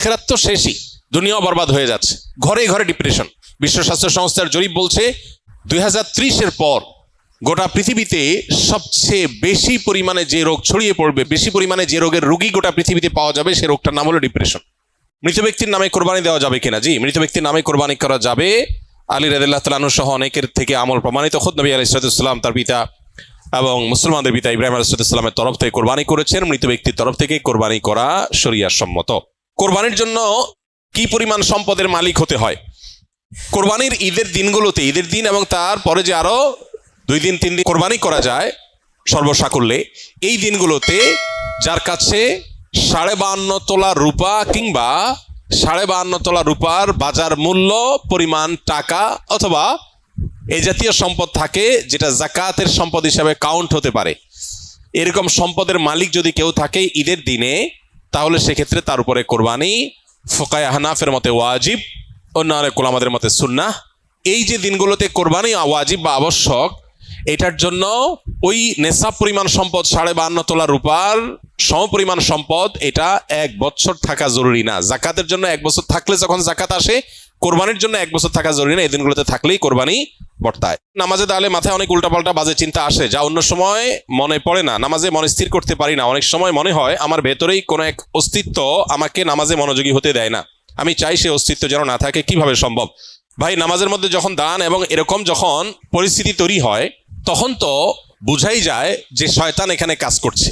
আখিরাত তো শেষই, দুনিয়াও বরবাদ হয়ে যাচ্ছে, ঘরে ঘরে ডিপ্রেশন। বিশ্ব স্বাস্থ্য সংস্থার জরিপ বলছে 2030-এর পর গোটা পৃথিবীতে সবচেয়ে বেশি পরিমাণে যে রোগ ছড়িয়ে পড়বে, বেশি পরিমাণে যে রোগের রোগী গোটা পৃথিবীতে পাওয়া যাবে, সে রোগটার নাম হলো ডিপ্রেশন। মৃত ব্যক্তির নামে কোরবানি দেওয়া যাবে কিনা? জি, মৃত ব্যক্তির নামে কোরবানি করা যাবে। আলী রাদিয়াল্লাহু তাআলা আনহু সহ অনেকের থেকে আমল প্রমাণিত। খুদ নবী আলাইহিস সালাম তার পিতা এবং মুসলমানদের পিতা ইব্রাহিম আলাইহিস সালামের তরফ থেকে কোরবানি করেছেন। মৃত ব্যক্তির তরফ থেকে কোরবানি করা শরিয়াত সম্মত। কোরবানির জন্য কি পরিমাণ সম্পদের মালিক হতে হয়? কোরবানির ঈদের দিনগুলোতে, ঈদের দিন এবং তারপরে যে আরো 2 দিন 3 দিন কোরবানি করা যায় সর্বসাকুল্যে, এই দিনগুলোতে যার কাছে 52.5 তোলা রূপা কিংবা 52.5 তোলা রূপার বাজার মূল্য পরিমাণ টাকা অথবা এই জাতীয় সম্পদ থাকে যেটা যাকাতের সম্পদ হিসাবে কাউন্ট হতে পারে, এরকম সম্পদের মালিক যদি কেউ থাকে ঈদের দিনে, তাহলে সেক্ষেত্রে তার উপরে কোরবানি ফুকায়ে হানাফের মতে ওয়াজিব, অন্য অনেক উলামাদের মতে সুন্নাহ। এই যে দিনগুলোতে কোরবানি ওয়াজিব বা আবশ্যক, এটার জন্য ওই নেশাব পরিমাণ সম্পদ 52.5 তোলা রূপার সমপরিমাণ সম্পদ, এটা 1 বছর থাকা জরুরি না। জাকাতের জন্য 1 বছর থাকলে যখন জাকাত আসে, কোরবানির জন্য 1 বছর থাকা জরুরি না। এই দিনগুলোতে থাকলেই কোরবানি বর্তায়। নামাজে দাঁড়ালে মাথায় অনেক উল্টাপাল্টা বাজে চিন্তা আসে, যা অন্য সময় মনে পড়ে না। নামাজে মনে স্থির করতে পারি না। অনেক সময় মনে হয় আমার ভেতরেই কোনো এক অস্তিত্ব আমাকে নামাজে মনোযোগী হতে দেয় না। আমি চাই সে অস্তিত্ব যেন না থাকে। কিভাবে সম্ভব? ভাই, নামাজের মধ্যে যখন দাঁড়ান এবং এরকম যখন পরিস্থিতি তৈরি হয়, তখন তো বুঝাই যায় যে শয়তান এখানে কাজ করছে।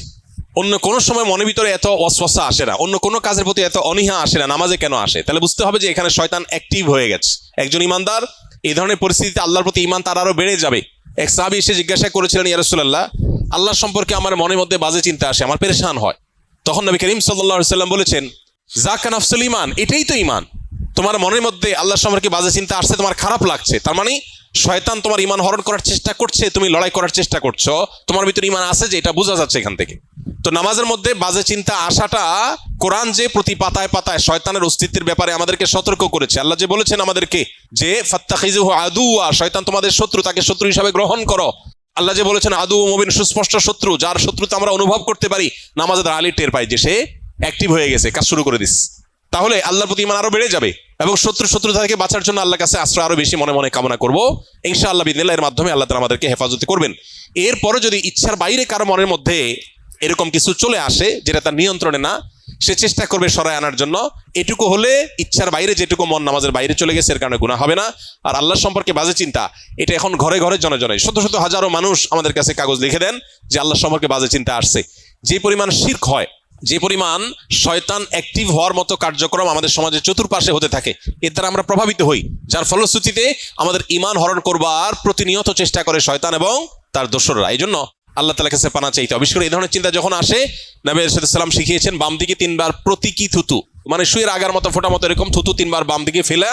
অন্য কোনো সময় মনের ভিতরে এত ওয়াসওয়াসা আসে না, অন্য কোনো কাজের প্রতি এত অনীহা আসে না, নামাজে কেন আসে? তাহলে বুঝতে হবে যে এখানে শয়তান অ্যাক্টিভ হয়ে গেছে। একজন ইমানদার এই ধরনের পরিস্থিতিতে আল্লাহর প্রতি ঈমান তার আরো বেড়ে যাবে। এক সাহাবী এসে জিজ্ঞাসা করেছিলেন, ইয়া রাসূলুল্লাহ, আল্লাহ সম্পর্কে আমার মনের মধ্যে বাজে চিন্তা আসে, আমার পেরেশান হয়। তখন নবী করিম সাল্লাল্লাহু আলাইহি সাল্লাম বলেছেন, যাকা নাফসুল ঈমান, এটাই তো ঈমান। তোমার মনের মধ্যে আল্লাহ সম্পর্কে বাজে চিন্তা আসছে, তোমার খারাপ লাগছে, তার মানে শয়তান তোমার ঈমান হরণ করার চেষ্টা করছে, তুমি লড়াই করার চেষ্টা করছো, তোমার ভিতরে ঈমান আছে যে, এটা বোঝা যাচ্ছে এখান থেকে। তো নামাজের মধ্যে বাজে চিন্তা আসাটা, কোরআন যে প্রতি পাতায় পাতায় শয়তানের অস্তিত্বের ব্যাপারে আমাদেরকে সতর্ক করেছে। আল্লাহ যে বলেছেন আমাদেরকে যে ফাত্তাখিযুহু আদুওয়া, শয়তান তোমাদের শত্রু, তাকে শত্রু হিসাবে গ্রহণ করো। আল্লাহ যে বলেছেন আদু মুবিন, সুস্পষ্ট শত্রু, যার শত্রুতা আমরা অনুভব করতে পারি। নামাজে দাঁড়ালে টের পাই যে সে অ্যাক্টিভ হয়ে গেছে, কাজ শুরু করে দিস। তাহলে আল্লাহর প্রতি ঈমান আরো বেড়ে যাবে এবং শত্রুতা থেকে বাঁচার জন্য আল্লাহর কাছে আশ্রয় আরো বেশি মনে মনে কামনা করবো। ইনশাআল্লাহ বিদিনিল্লাহ, এর মাধ্যমে আল্লাহ তাআলা আমাদেরকে হেফাজত করবেন। এরপরে যদি ইচ্ছার বাইরে কারো মনের মধ্যে এরকম কিছু চলে আসে যেটা তার নিয়ন্ত্রণে না, সে চেষ্টা করবে সরায় আনার জন্য। এটুকু হলে ইচ্ছার বাইরে যেটুকু মন নামাজের বাইরে চলে গেছে, এর কারণে গুনাহ হবে না। আর আল্লাহ সম্পর্কে বাজে চিন্তা, এটা এখন ঘরে ঘরে জনে জনে শত শত হাজারো মানুষ আমাদের কাছে কাগজ লিখে দেন যে আল্লাহ সম্পর্কে বাজে চিন্তা আসছে। যে পরিমাণ শিরক হয়, যে পরিমাণ শয়তান অ্যাক্টিভ হওয়ার মতো কার্যক্রম আমাদের সমাজে চতুর্পাশে হতে থাকে, এর দ্বারা আমরা প্রভাবিত হই, যার ফলশ্রুতিতে আমাদের ঈমান হরণ করবার প্রতিনিয়ত চেষ্টা করে শয়তান এবং তার দোসররা। এই জন্য আল্লাহ তাআলার কাছে পানা চাইতে হবে। বিশেষ করে এই ধরনের চিন্তা যখন আসে, নবী সাল্লাল্লাহু আলাইহি ওয়াসাল্লাম শিখিয়েছেন বাম দিকে 3 বার প্রতীকী থুতু, মানে শুয়ের আগার মতো ফোটা মতো এরকম থুতু 3 বার বাম দিকে ফেলা,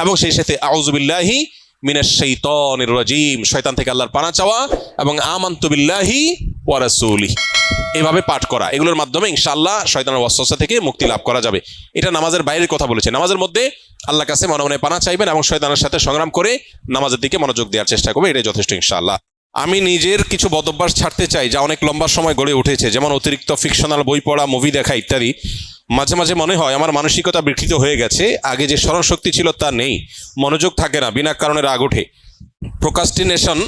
এবং সেই সাথে আউযু বিল্লাহি মিনাশ শাইতানির রাজিম, শয়তান থেকে আল্লাহর পানা চাওয়া, এবং আমানতু বিল্লাহি ওয়া রাসূলিহি, এভাবে পাঠ করা। এগুলোর মাধ্যমে ইনশাআল্লাহ শয়তানের ওয়াসওয়াসা থেকে মুক্তি লাভ করা যাবে। এটা নামাজের বাইরের কথা বলেছে। নামাজের মধ্যে আল্লাহর কাছে মনে মনে পানা চাইবেন এবং শয়তানের সাথে সংগ্রাম করে নামাজের দিকে মনোযোগ দেওয়ার চেষ্টা করবেন, এটাই যথেষ্ট ইনশাআল্লাহ। আমি নিজের কিছু বদভ্যাস ছাড়তে চাই যা অনেক লম্বা সময় গড়ে উঠেছে, যেমন অতিরিক্ত ফিকশনাল বই পড়া, মুভি দেখা ইত্যাদি। মাঝে মাঝে মনে হয় আমার মানসিকতা বিকৃত হয়ে গেছে, আগে যে স্মরণ শক্তি ছিল তা নেই, মনোযোগ থাকে না, বিনা কারণে রাগ ওঠে, প্রোক্রাস্টিনেশন,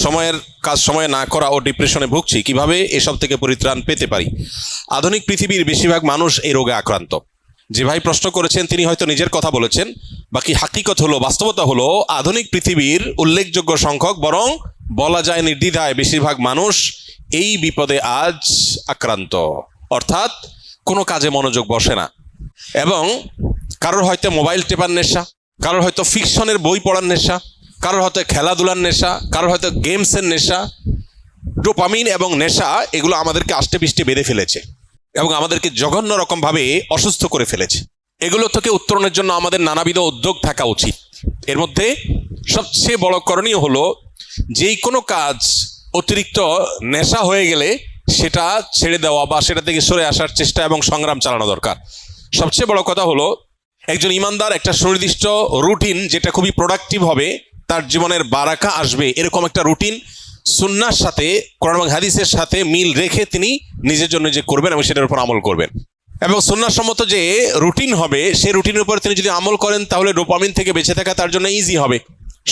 সময়ের কাজ সময়ে না করা ও ডিপ্রেশনে ভুগছি। কিভাবে এসব থেকে পরিত্রাণ পেতে পারি? আধুনিক পৃথিবীর বেশিরভাগ মানুষ এই রোগে আক্রান্ত। যে ভাই প্রশ্ন করেছেন তিনি হয়তো নিজের কথা বলেছেন, বাকি হাকিকত হলো, বাস্তবতা হলো, আধুনিক পৃথিবীর উল্লেখযোগ্য সংখ্যক, বরং বলা যায় নির্দ্বিধায় বেশিরভাগ মানুষ এই বিপদে আজ আক্রান্ত। অর্থাৎ কোনো কাজে মনোযোগ বসে না, এবং কারোর হয়তো মোবাইল টেপার নেশা, কারোর হয়তো ফিকশনের বই পড়ার নেশা, কারোর হয়তো খেলাধুলার নেশা, কারোর হয়তো গেমসের নেশা। ডোপামিন এবং নেশা এগুলো আমাদেরকে আষ্টে পিষ্টে বেঁধে ফেলেছে এবং আমাদেরকে জঘন্য রকমভাবে অসুস্থ করে ফেলেছে। এগুলো থেকে উত্তরণের জন্য আমাদের নানাবিধ উদ্যোগ থাকা উচিত। এর মধ্যে সবচেয়ে বড় করণীয় হলো, যেই কোনো কাজ অতিরিক্ত নেশা হয়ে গেলে সেটা ছেড়ে দেওয়া বা সেটা থেকে সরে আসার চেষ্টা এবং সংগ্রাম চালানো দরকার। সবচেয়ে বড় কথা হলো, একজন ইমানদার একটা সুনির্দিষ্ট রুটিন, যেটা খুবই প্রোডাক্টিভ হবে, তার জীবনের বারাকা আসবে, এরকম একটা রুটিন সুন্নাহর সাথে, কোরআন এবং হাদিসের সাথে মিল রেখে তিনি নিজের জন্য যে করবেন এবং সেটার উপর আমল করবেন। এবং সুন্নাহসম্মত যে রুটিন হবে সেই রুটিনের উপর তিনি যদি আমল করেন তাহলে ডোপামিন থেকে বেঁচে থাকা তার জন্য ইজি হবে,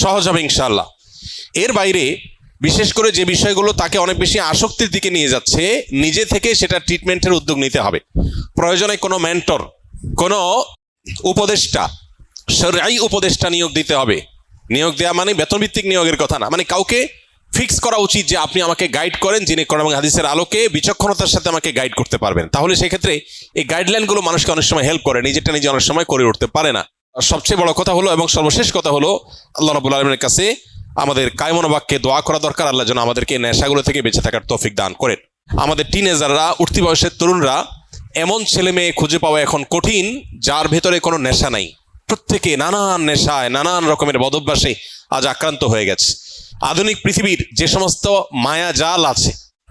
সহজ হবে ইনশাআল্লাহ। এর বাইরে বিশেষ করে যে বিষয়গুলো তাকে অনেক বেশি আসক্তির দিকে নিয়ে যাচ্ছে, নিজে থেকে সেটা ট্রিটমেন্টের উদ্যোগ নিতে হবে। প্রয়োজনে কোনো মেন্টর, কোনো উপদেষ্টা, শরঈ উপদেষ্টা নিয়োগ দিতে হবে। নিয়োগ দেওয়া মানে বেতনভিত্তিক নিয়োগের কথা না, মানে কাউকে ফিক্স করা উচিত যে আপনি আমাকে গাইড করেন, যিনি কোরআন এবং হাদিসের আলোকে বিচক্ষণতার সাথে আমাকে গাইড করতে পারবেন। তাহলে সেক্ষেত্রে এই গাইডলাইনগুলো মানুষকে অনেক সময় হেল্প করে, নিজেরটা নিজে অনেক সময় করে উঠতে পারে না। আর সবচেয়ে বড় কথা হলো এবং সর্বশেষ কথা হলো, আল্লাহ রাব্বুল আলামিনের কাছে আমাদের কায়মন বাক্যে দোয়া করা দরকার, আল্লাহ যেন আমাদেরকে নেশাগুলো থেকে বেঁচে থাকার তৌফিক দান করেন। আমাদের টিনেজাররা, উঠতি বয়সের তরুণরা, এমন ছেলে মেয়ে খুঁজে পাওয়া এখন কঠিন যার ভেতরে কোনো নেশা নাই। প্রত্যেকে নানান নেশায়, নানান রকমের বদভ্যাসে আজ আক্রান্ত হয়ে গেছে। আধুনিক পৃথিবীর যে সমস্ত মায়া জাল আছে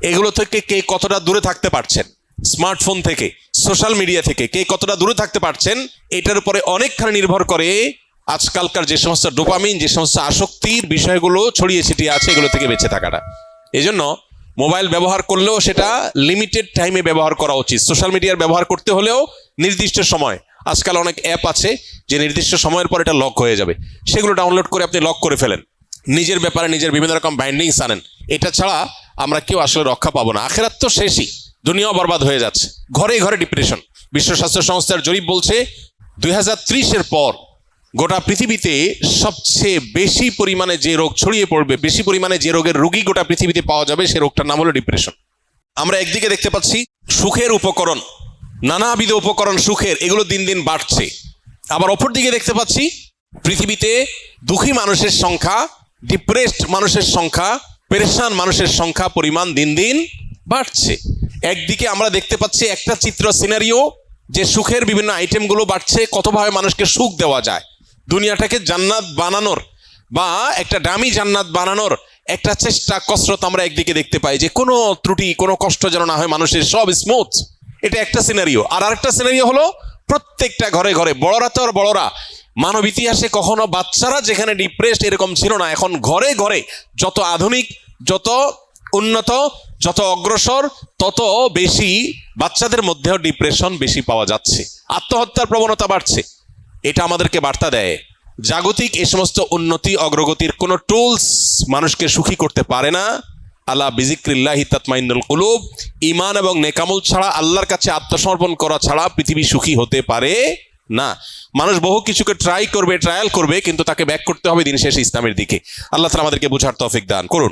এগুলো থেকে কে কতটা দূরে থাকতে পারছেন, স্মার্টফোন থেকে, সোশ্যাল মিডিয়া থেকে কে কতটা দূরে থাকতে পারছেন, এটার উপরে অনেকখানি নির্ভর করে আজকালকার যে সমস্ত ডোপামিন, যে সমস্ত আসক্তির বিষয়গুলো ছড়িয়ে ছিটিয়ে আছে এগুলো থেকে বেঁচে থাকাটা। এই জন্য মোবাইল ব্যবহার করলেও সেটা লিমিটেড টাইমে ব্যবহার করা উচিত। সোশ্যাল মিডিয়ার ব্যবহার করতে হলেও নির্দিষ্ট সময়, আজকাল অনেক অ্যাপ আছে যে নির্দিষ্ট সময়ের পর এটা লক হয়ে যাবে, সেগুলো ডাউনলোড করে আপনি লক করে ফেলেন। নিজের ব্যাপারে নিজের বিভিন্ন রকম বাইন্ডিংস আনেন। এটা ছাড়া আমরা কেউ আসলে রক্ষা পাবো না। আখেরাত তো শেষই, দুনিয়াও বরবাদ হয়ে যাচ্ছে। ঘরে ঘরে ডিপ্রেশন। বিশ্ব স্বাস্থ্য সংস্থার জরিপ বলছে 2030-এর পর গোটা পৃথিবীতে সবচেয়ে বেশি পরিমাণে যে রোগ ছড়িয়ে পড়বে, বেশি পরিমাণে যে রোগের রোগী গোটা পৃথিবীতে পাওয়া যাবে, সে রোগটার নাম হলো ডিপ্রেশন। আমরা একদিকে দেখতে পাচ্ছি সুখের উপকরণ, নানাবিধ উপকরণ সুখের, এগুলো দিন দিন বাড়ছে। আবার অপর দিকে দেখতে পাচ্ছি পৃথিবীতে দুঃখী মানুষের সংখ্যা, ডিপ্রেসড মানুষের সংখ্যা, পেরেশান মানুষের সংখ্যা, পরিমাণ দিন দিন বাড়ছে। একদিকে আমরা দেখতে পাচ্ছি একটা চিত্র সিনারিও যে সুখের বিভিন্ন আইটেমগুলো বাড়ছে, কতভাবে মানুষকে সুখ দেওয়া যায়, দুনিয়াটাকে জান্নাত বানানোর বা একটা দামি জান্নাত বানানোর একটা চেষ্টা, কসরত আমরা একদিকে দেখতে পাই যে কোনো ত্রুটি, কোনো কষ্ট যেন না হয় মানুষের, সব স্মুথ। এটা একটা সিনারিও। আর আরেকটা সিনারিও হলো প্রত্যেকটা ঘরে ঘরে, বড়রা তো আর বড়রা, মানব ইতিহাসে কখনো বাচ্চারা যেখানে ডিপ্রেসড এরকম ছিল না, এখন ঘরে ঘরে যত আধুনিক, যত উন্নত, যত অগ্রসর, তত বেশি বাচ্চাদের মধ্যেও ডিপ্রেশন বেশি পাওয়া যাচ্ছে, আত্মহত্যার প্রবণতা বাড়ছে। এটা আমাদেরকে বার্তা দেয় জাগতিক এই সমস্ত উন্নতি অগ্রগতির কোনো টুলস মানুষকে সুখী করতে পারে না। আলা বিজিক্রিল্লাহি তাতমাইন্নুল কুলুব, ঈমান এবং নেকামল ছাড়া, আল্লাহর কাছে আত্মসমর্পণ করা ছাড়া পৃথিবী সুখী হতে পারে না। মানুষ বহু কিছুকে ট্রায়াল করবে, কিন্তু তাকে ব্যাক করতে হবে দিন শেষে ইসলামের দিকে। আল্লাহ তাআলা আমাদেরকে বুঝার তৌফিক দান করুন।